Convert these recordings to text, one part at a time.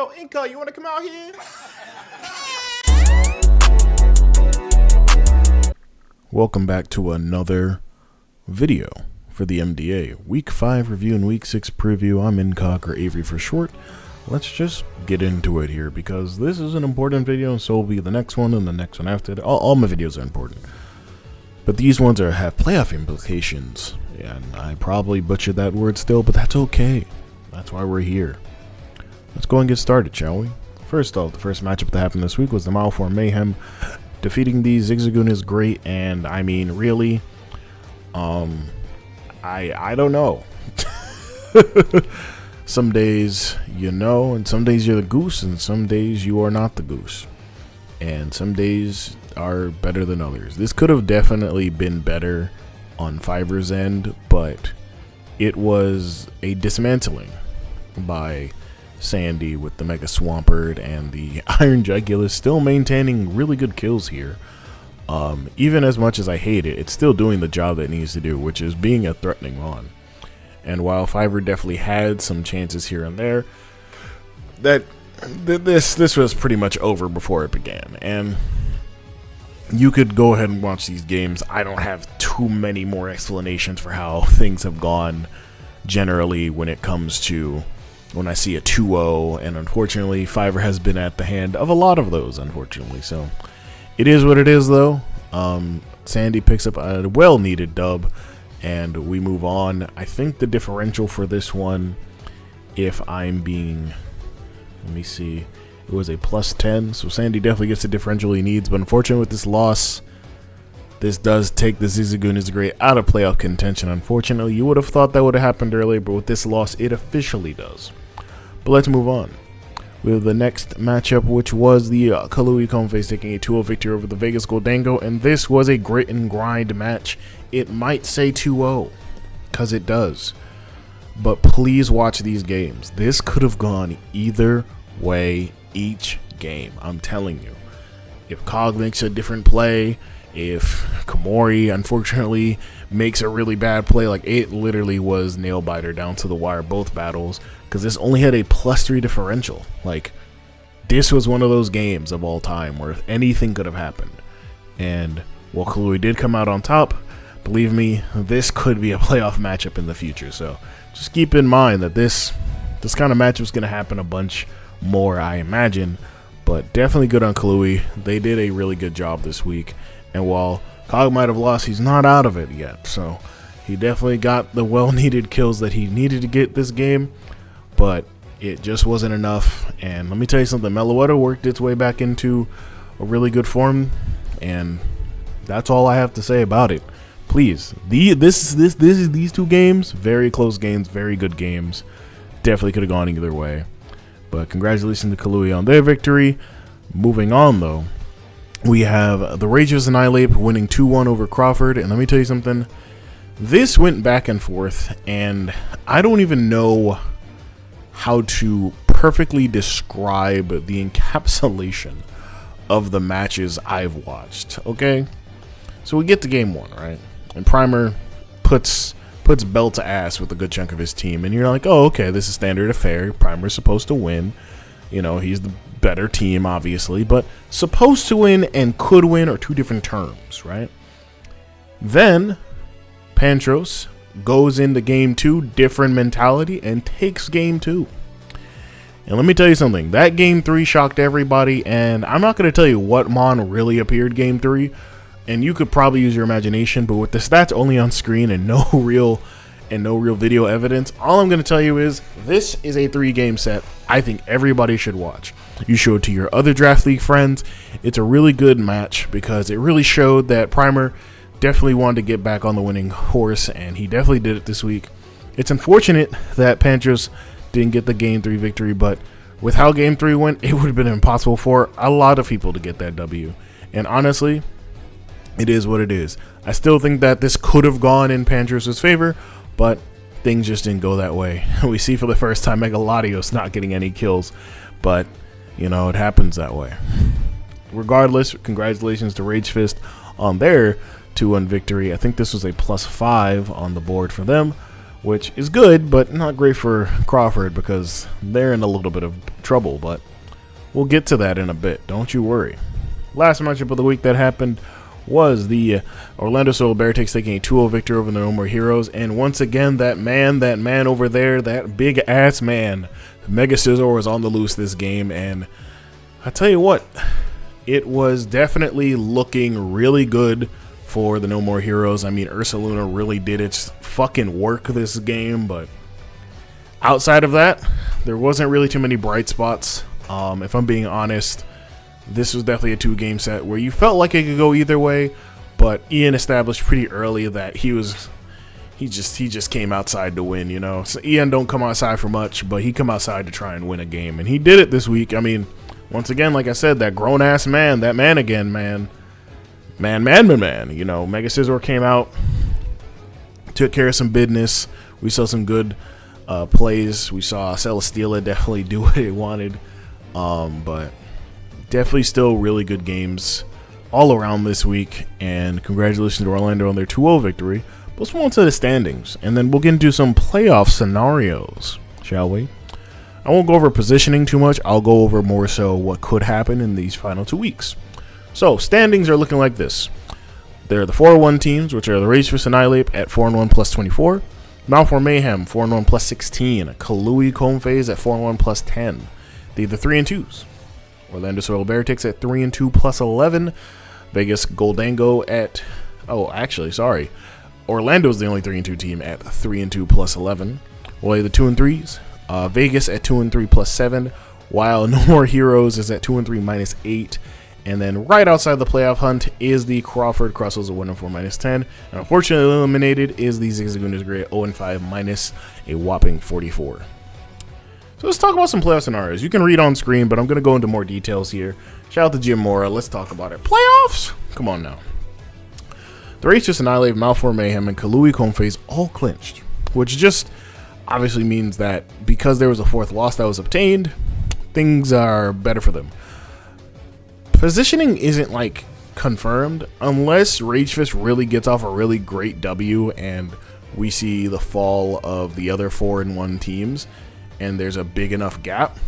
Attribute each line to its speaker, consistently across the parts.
Speaker 1: Yo, Inca, you want to come out here? Welcome back to another video for the MDA. Week 5 review and Week 6 preview. I'm Incog, or Avery for short. Let's just get into it here because this is an important video, and so will be the next one and the next one after it. All my videos are important. But these ones have playoff implications. And I probably butchered that word still, but that's okay. That's why we're here. Let's go and get started, shall we? First off, the first matchup that happened this week was the Malformed Mayhem. Defeating the Zigzagoon is great, and I mean, really, I don't know. Some days you know, and some days you're the goose, and some days you are not the goose. And some days are better than others. This could have definitely been better on Fiverr's end, but it was a dismantling by Sandy with the Mega Swampert, and the Iron Jugulus still maintaining really good kills here. Even as much as I hate it, it's still doing the job that it needs to do, which is being a threatening mon. And while Fiverr definitely had some chances here and there, this was pretty much over before it began. And you could go ahead and watch these games. I don't have too many more explanations for how things have gone generally when it comes to when I see a 2-0, and unfortunately Fiverr has been at the hand of a lot of those, unfortunately. So it is what it is, though. Sandy picks up a well-needed dub, and we move on. I think the differential for this one, if I'm being, let me see, it was a +10, so Sandy definitely gets the differential he needs, but unfortunately with this loss, this does take the Zigzagoon is great out of playoff contention. Unfortunately, you would have thought that would have happened earlier, but with this loss, it officially does. But let's move on with the next matchup, which was the Kahului Conface taking a 2-0 victory over the Vegas Goldango, and this was a grit and grind match. It might say 2-0, because it does. But please watch these games. This could have gone either way each game, I'm telling you. If Cog makes a different play, if Komori unfortunately makes a really bad play, like it literally was nail biter down to the wire both battles, because this only had a +3 differential. Like, this was one of those games of all time where anything could have happened. And while Kahului did come out on top, believe me, this could be a playoff matchup in the future. So just keep in mind that this kind of matchup is going to happen a bunch more, I imagine. But definitely good on Kahului. They did a really good job this week. And while Cog might have lost, he's not out of it yet. So he definitely got the well-needed kills that he needed to get this game. But it just wasn't enough. And let me tell you something. Meloetta worked its way back into a really good form. And that's all I have to say about it. Please. These two games, very close games, very good games. Definitely could have gone either way. But congratulations to Kahului on their victory. Moving on, though, we have the Rageous Annihilate winning 2-1 over Crawford. And let me tell you something. This went back and forth, and I don't even know how to perfectly describe the encapsulation of the matches I've watched. Okay? So we get to game 1, right? And Primer puts belt to ass with a good chunk of his team, and you're like, oh, okay, this is standard affair. Primer's supposed to win. You know, he's the better team, obviously, but supposed to win and could win are two different terms, right? Then Pantros goes into game 2, different mentality, and takes game 2. And let me tell you something, that game 3 shocked everybody, and I'm not going to tell you what mon really appeared game 3, and you could probably use your imagination, but with the stats only on screen and no real video evidence, all I'm going to tell you is this is a 3-game set I think everybody should watch. You show it to your other Draft League friends. It's a really good match because it really showed that Primer definitely wanted to get back on the winning horse, and he definitely did it this week. It's unfortunate that Pantros didn't get the game 3 victory, but with how game 3 went, it would have been impossible for a lot of people to get that W. And honestly, it is what it is. I still think that this could have gone in Pantros' favor, but things just didn't go that way. We see for the first time Megaladios not getting any kills, but you know, it happens that way. Regardless, congratulations to Ragefist on their 2-1 victory. I think this was a +5 on the board for them, which is good, but not great for Crawford because they're in a little bit of trouble, but we'll get to that in a bit. Don't you worry. Last matchup of the week that happened was the Orlando Soul Beartics taking a 2-0 victory over the No More Heroes, and once again, that man over there, that big-ass man, Mega Scissor, was on the loose this game, and I tell you what, it was definitely looking really good for the No More Heroes. I mean, Ursaluna really did its fucking work this game, but outside of that, there wasn't really too many bright spots. If I'm being honest, this was definitely a 2-game set where you felt like it could go either way, but Ian established pretty early that he just came outside to win, you know. So Ian don't come outside for much, but he come outside to try and win a game, and he did it this week. I mean, once again, like I said, that grown-ass man, that man again, man, you know. Mega Scissor came out, took care of some business. We saw some good plays. We saw Celesteela definitely do what it wanted, but definitely still really good games all around this week, and congratulations to Orlando on their 2-0 victory. But let's move on to the standings, and then we'll get into some playoff scenarios, shall we? I won't go over positioning too much. I'll go over more so what could happen in these final 2 weeks. So, standings are looking like this. They're the 4-1 teams, which are the Rage Fist Annihilate at 4-1 plus 24, Malformed Mayhem 4-1 plus 16, Kahului Comb Phase at 4-1 plus 10. They're the 3-2s. Orlando Soil Beartics at 3-2 plus 11. Vegas Goldango at... Oh, actually, sorry. Orlando's the only 3-2 team at 3-2 plus 11. Well, the 2-3s. Vegas at 2-3 plus 7. While No More Heroes is at 2-3 minus 8. And then right outside the playoff hunt is the Crawford Crossels at 1-4 minus 10. And unfortunately eliminated is the Zigzagoon is great at 0-5 minus a whopping 44. So let's talk about some playoff scenarios. You can read on screen, but I'm going to go into more details here. Shout out to Jim Mora. Let's talk about it. Playoffs? Come on now. The Rage Fist Annihilate, Malformed Mayhem, and Kahului Comb Phase all clinched, which just obviously means that because there was a 4th loss that was obtained, things are better for them. Positioning isn't like confirmed unless Rage Fist really gets off a really great W and we see the fall of the other 4-1 teams, and there's a big enough gap.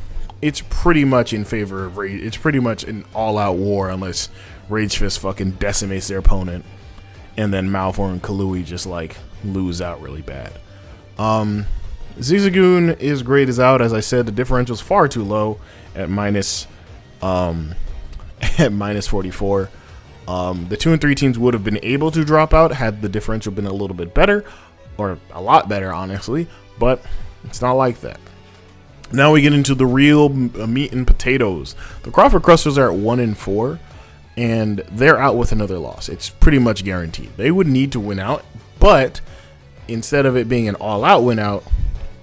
Speaker 1: It's pretty much in favor of Rage. It's pretty much an all-out war unless Rage Fist fucking decimates their opponent, and then Malformed and Kahului just like lose out really bad. Zigzagoon is great as out. As I said, the differential's far too low at minus 44. The 2 and 3 teams would have been able to drop out had the differential been a little bit better, or a lot better, honestly, but it's not like that. Now we get into the real meat and potatoes. The Crawford Crusters are at 1-4, and they're out with another loss. It's pretty much guaranteed. They would need to win out, but instead of it being an all-out win out,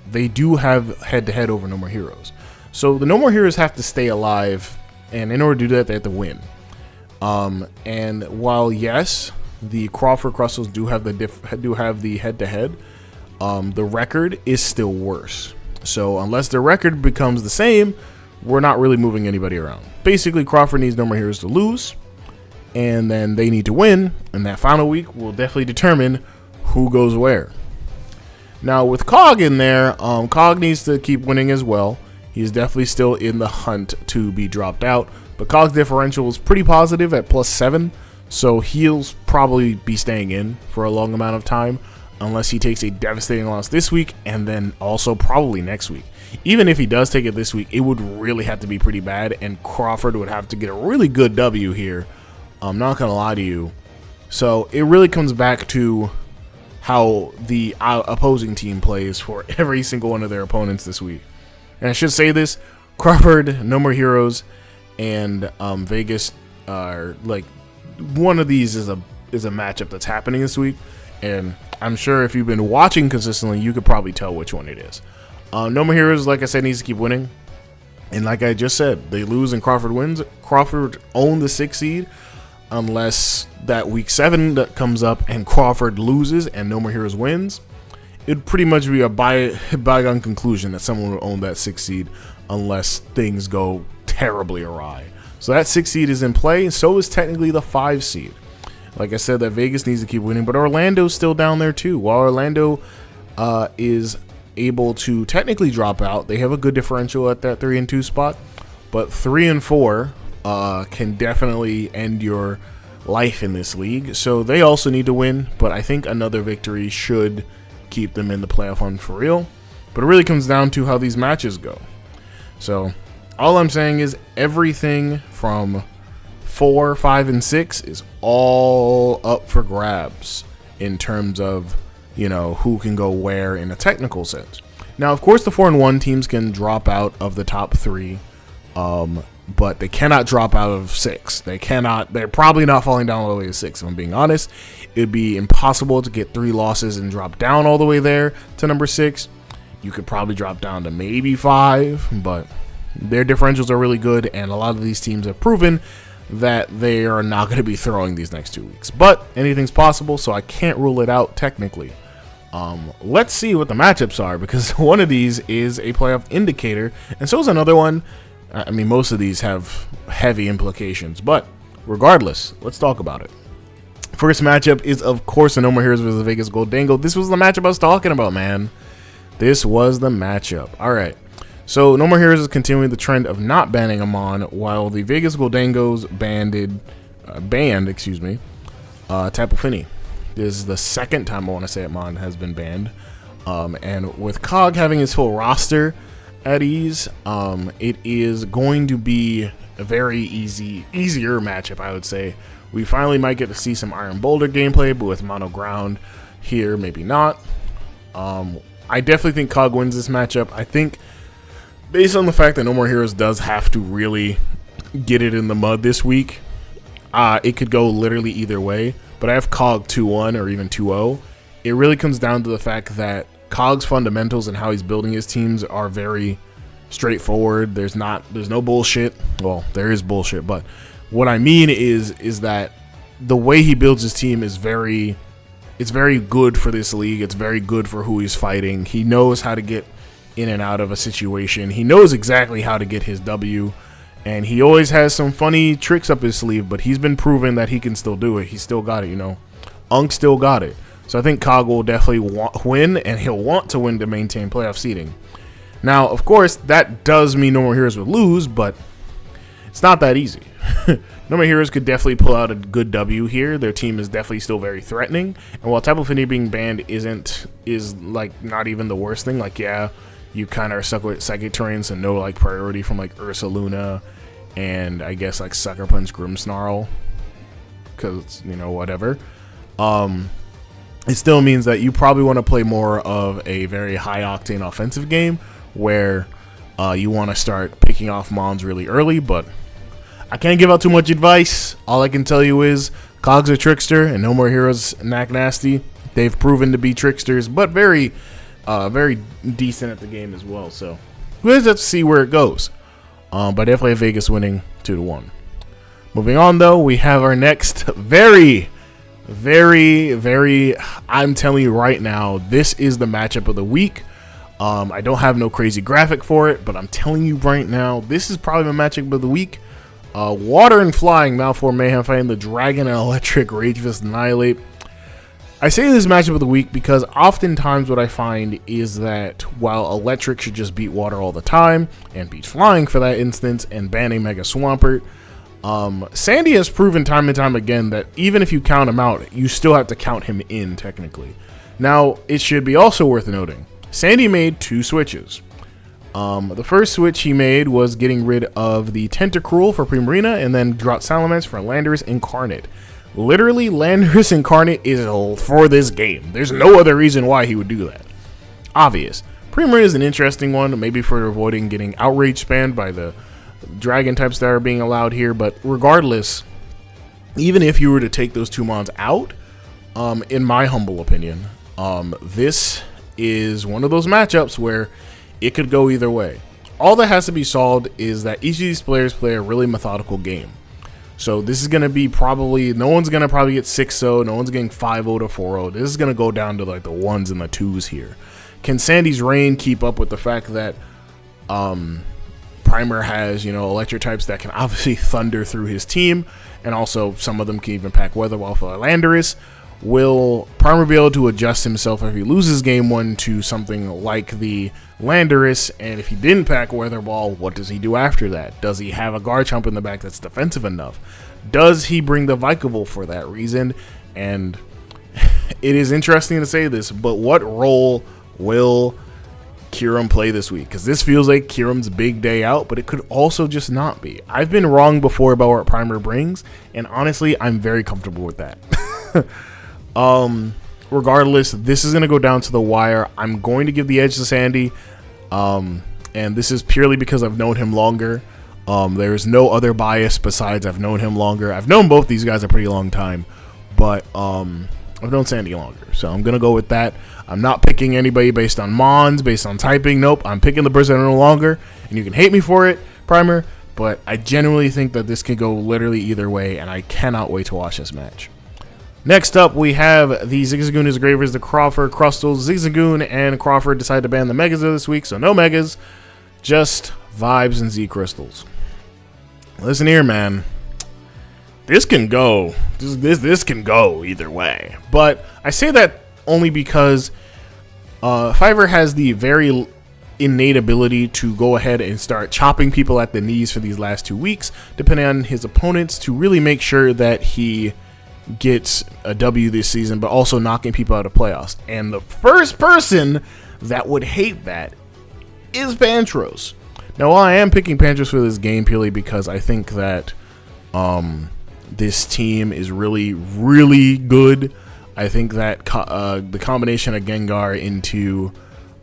Speaker 1: they do have head-to-head over No More Heroes. So the No More Heroes have to stay alive, and in order to do that, they have to win. And while yes, the Crawford Crusters do have the head-to-head, the record is still worse. So unless their record becomes the same, we're not really moving anybody around. Basically, Crawford needs No More Heroes to lose, and then they need to win, and that final week will definitely determine who goes where. Now, with Cog in there, Cog needs to keep winning as well. He's definitely still in the hunt to be dropped out, but Cog's differential is pretty positive at +7, so he'll probably be staying in for a long amount of time, unless he takes a devastating loss this week, and then also probably next week. Even if he does take it this week, it would really have to be pretty bad, and Crawford would have to get a really good W here. I'm not going to lie to you. So it really comes back to how the opposing team plays for every single one of their opponents this week. And I should say this, Crawford, No More Heroes, and Vegas are like, one of these is a matchup that's happening this week, and I'm sure if you've been watching consistently, you could probably tell which one it is. No More Heroes, like I said, needs to keep winning. And like I just said, they lose and Crawford wins. Crawford own the 6th seed unless that week 7 that comes up and Crawford loses and No More Heroes wins. It'd pretty much be a bygone conclusion that someone would own that 6th seed unless things go terribly awry. So that 6th seed is in play, and so is technically the 5 seed. Like I said, that Vegas needs to keep winning, but Orlando's still down there too. While Orlando is able to technically drop out. They have a good differential at that 3 and 2 spot, but 3 and 4 can definitely end your life in this league. So they also need to win, but I think another victory should keep them in the playoff hunt for real. But it really comes down to how these matches go. So all I'm saying is everything from 4, 5, and 6 is all up for grabs in terms of, you know, who can go where in a technical sense. Now, of course, the 4 and 1 teams can drop out of the top 3, but they cannot drop out of 6. They cannot. They're probably not falling down all the way to 6. If I'm being honest, it would be impossible to get 3 losses and drop down all the way there to number 6. You could probably drop down to maybe 5, but their differentials are really good, and a lot of these teams have proven that they are not going to be throwing these next 2 weeks. But anything's possible, so I can't rule it out technically. Let's see what the matchups are, because one of these is a playoff indicator, and so is another one. I mean, most of these have heavy implications, but regardless, let's talk about it. First matchup is, of course, the No More Heroes versus the Vegas Gold Dango. This was the matchup I was talking about, man. This was the matchup. All right. So No More Heroes is continuing the trend of not banning Amon, while the Vegas Gold Dangos banned Tapu Fini. This is the second time I want to say Amon has been banned. And with Cog having his full roster at ease, it is going to be a very easier matchup, I would say. We finally might get to see some Iron Boulder gameplay, but with Mono Ground here, maybe not. I definitely think Cog wins this matchup. I think, based on the fact that No More Heroes does have to really get it in the mud this week, it could go literally either way. But I have Cog 2-1 or even 2-0. It really comes down to the fact that Cog's fundamentals and how he's building his teams are very straightforward. There's no bullshit. Well, there is bullshit, but what I mean is that the way he builds his team is it's very good for this league. It's very good for who he's fighting. He knows how to get in and out of a situation. He knows exactly how to get his W, and he always has some funny tricks up his sleeve, but he's been proven that he can still do it. He's still got it, you know. Unk still got it. So I think Cog will definitely win, and he'll want to win to maintain playoff seeding. Now, of course, that does mean No More Heroes would lose, but it's not that easy. No More Heroes could definitely pull out a good W here. Their team is definitely still very threatening. And while Tapu Fini being banned is like not even the worst thing. Like, yeah, you kind of are stuck with Psychic Terrain, so no like priority from like Ursa Luna and I guess like Sucker Punch Grimmsnarl, because, you know, whatever. It still means that you probably want to play more of a very high octane offensive game where you want to start picking off mons really early, but I can't give out too much advice. All I can tell you is Cog's a trickster, and No More Heroes Knack Nasty. They've proven to be tricksters, but very decent at the game as well. So we'll just have to see where it goes. But definitely Vegas winning 2-1. Moving on, though, we have our next very, I'm telling you right now, this is the matchup of the week. I don't have no crazy graphic for it, but I'm telling you right now, this is probably my matchup of the week. Water and Flying, Malformed Mayhem fighting the Dragon and Electric Rage Fist Annihilate. I say this matchup of the week because oftentimes what I find is that while Electric should just beat Water all the time, and beat Flying for that instance, and banning Mega Swampert, Sandy has proven time and time again that even if you count him out, you still have to count him in technically. Now, it should be also worth noting, Sandy made 2 switches. The first switch he made was getting rid of the Tentacruel for Primarina and then dropped Salamence for Landorus Incarnate. Literally, Landorus Incarnate is for this game. There's no other reason why he would do that. Obvious. Primarina is an interesting one, maybe for avoiding getting Outrage spammed by the Dragon types that are being allowed here, but regardless, even if you were to take those 2 mons out, in my humble opinion, this is one of those matchups where it could go either way. All that has to be solved is that each of these players play a really methodical game. So this is going to be probably, no one's going to probably get 6-0, no one's getting 5-0 to 4-0. This is going to go down to like the 1s and the 2s here. Can Sandy's Rain keep up with the fact that Primer has, you know, electric types that can obviously thunder through his team, and also some of them can even pack Weather Wall for Landorus? Will Primer be able to adjust himself if he loses game 1 to something like the Landorus? And if he didn't pack Weather Ball, what does he do after that? Does he have a guard chump in the back that's defensive enough? Does he bring the Vikavolt for that reason? And it is interesting to say this, but what role will Kyurem play this week? Because this feels like Kyurem's big day out, but it could also just not be. I've been wrong before about what Primer brings, and honestly, I'm very comfortable with that. Regardless, this is going to go down to the wire. I'm going to give the edge to Sandy, and this is purely because I've known him longer. There's no other bias besides I've known him longer. I've known both these guys a pretty long time, but I've known Sandy longer, so I'm going to go with that. I'm not picking anybody based on Mons, based on typing. Nope, I'm picking the person I know longer, and you can hate me for it, Primer, but I genuinely think that this could go literally either way, and I cannot wait to watch this match. Next up, we have the Zigzagoon is Grave versus the Crawford Crustals. Zigzagoon and Crawford decided to ban the Megas this week, so no Megas, just Vibes and Z Crystals. Listen here, man. This can go. This can go either way. But I say that only because Fiverr has the very innate ability to go ahead and start chopping people at the knees for these last 2 weeks, depending on his opponents, to really make sure that he gets a W this season, but also knocking people out of playoffs. And the first person that would hate that is Pantros. Now, while I am picking Pantros for this game purely because I think that this team is really, really good. I think that the combination of Gengar into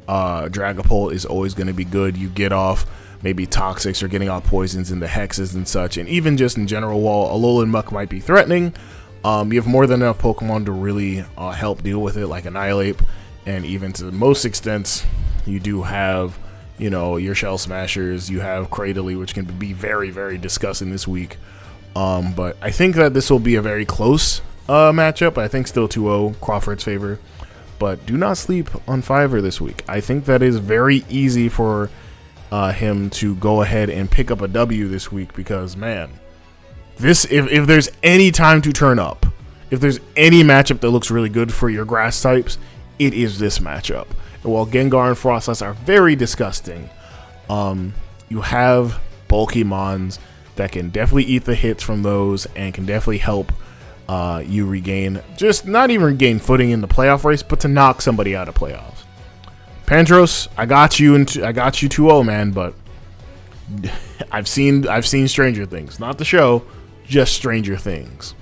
Speaker 1: Dragapult is always going to be good. You get off maybe Toxics or getting off Poisons into Hexes and such. And even just in general, while Alolan Muck might be threatening, you have more than enough Pokemon to really help deal with it, like Annihilate. And even to most extents, you do have, you know, your Shell Smashers. You have Cradily, which can be very, very disgusting this week. But I think that this will be a very close matchup. I think still 2-0 Crawford's favor. But do not sleep on Fiverr this week. I think that is very easy for him to go ahead and pick up a W this week because, man, this if there's any time to turn up, if there's any matchup that looks really good for your grass types, it is this matchup. And while Gengar and Frostlass are very disgusting, you have bulky Mons that can definitely eat the hits from those and can definitely help you regain, just not even regain footing in the playoff race, but to knock somebody out of playoffs. Pantros, I got you 2-0, man, but I've seen Stranger Things, not the show, just Stranger Things.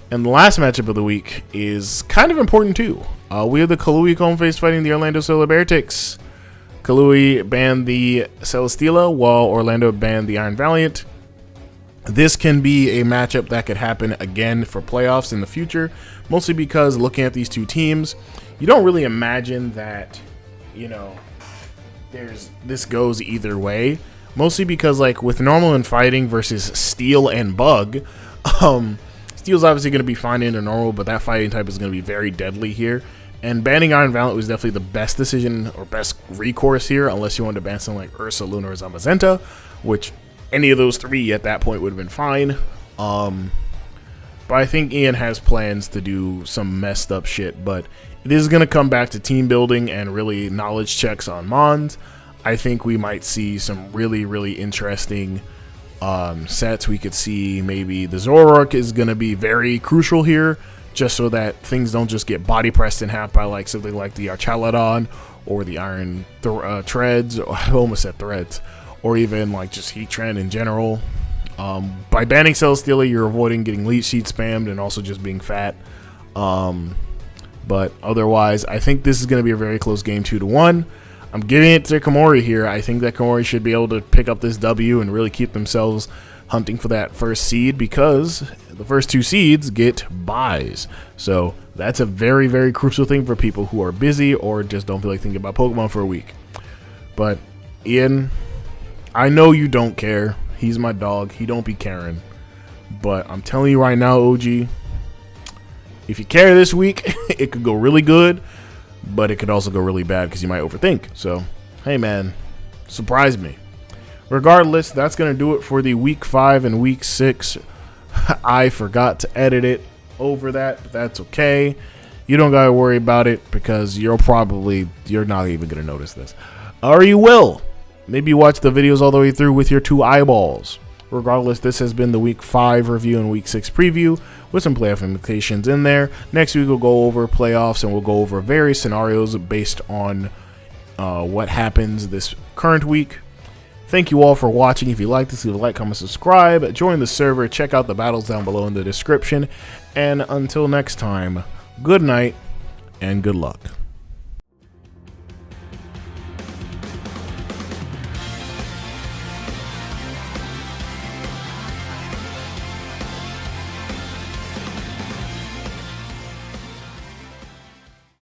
Speaker 1: And the last matchup of the week is kind of important too. We have the Kahului home face fighting the Orlando Solar Beartics. Kahului banned the Celesteela while Orlando banned the Iron Valiant. This can be a matchup that could happen again for playoffs in the future, mostly because looking at these two teams, you don't really imagine that, you know, this goes either way. Mostly because, like, with normal and fighting versus steel and bug, steel's obviously going to be fine into normal, but that fighting type is going to be very deadly here. And banning Iron Valiant was definitely the best decision or best recourse here, unless you wanted to ban something like Ursa, Luna, or Zamazenta, which any of those three at that point would have been fine. But I think Ian has plans to do some messed up shit, but it is going to come back to team building and really knowledge checks on Mons. I think we might see some really, really interesting sets. We could see maybe the Zoroark is going to be very crucial here, just so that things don't just get body pressed in half by like something like the Archaladon or the Iron Treads. I almost said Threads. Or even like just Heatran in general. By banning Celesteela, you're avoiding getting Leech Seed spammed and also just being fat. But otherwise, I think this is going to be a very close game, 2-1. I'm giving it to Komori here. I think that Komori should be able to pick up this W and really keep themselves hunting for that first seed, because the first 2 seeds get buys. So that's a very, very crucial thing for people who are busy or just don't feel like thinking about Pokemon for a week. But Ian, I know you don't care. He's my dog. He don't be caring. But I'm telling you right now, OG, if you care this week, it could go really good, but it could also go really bad because you might overthink. So, hey man, surprise me. Regardless, that's going to do it for the week 5 and week 6. I forgot to edit it. over that, but that's okay. You don't gotta worry about it because you're not even gonna notice this. Or you will. Maybe you watch the videos all the way through with your 2 eyeballs. Regardless, this has been the Week 5 review and Week 6 preview with some playoff implications in there. Next week we'll go over playoffs and we'll go over various scenarios based on what happens this current week. Thank you all for watching. If you like this, leave a like, comment, subscribe, join the server, check out the battles down below in the description. And until next time, good night and good luck.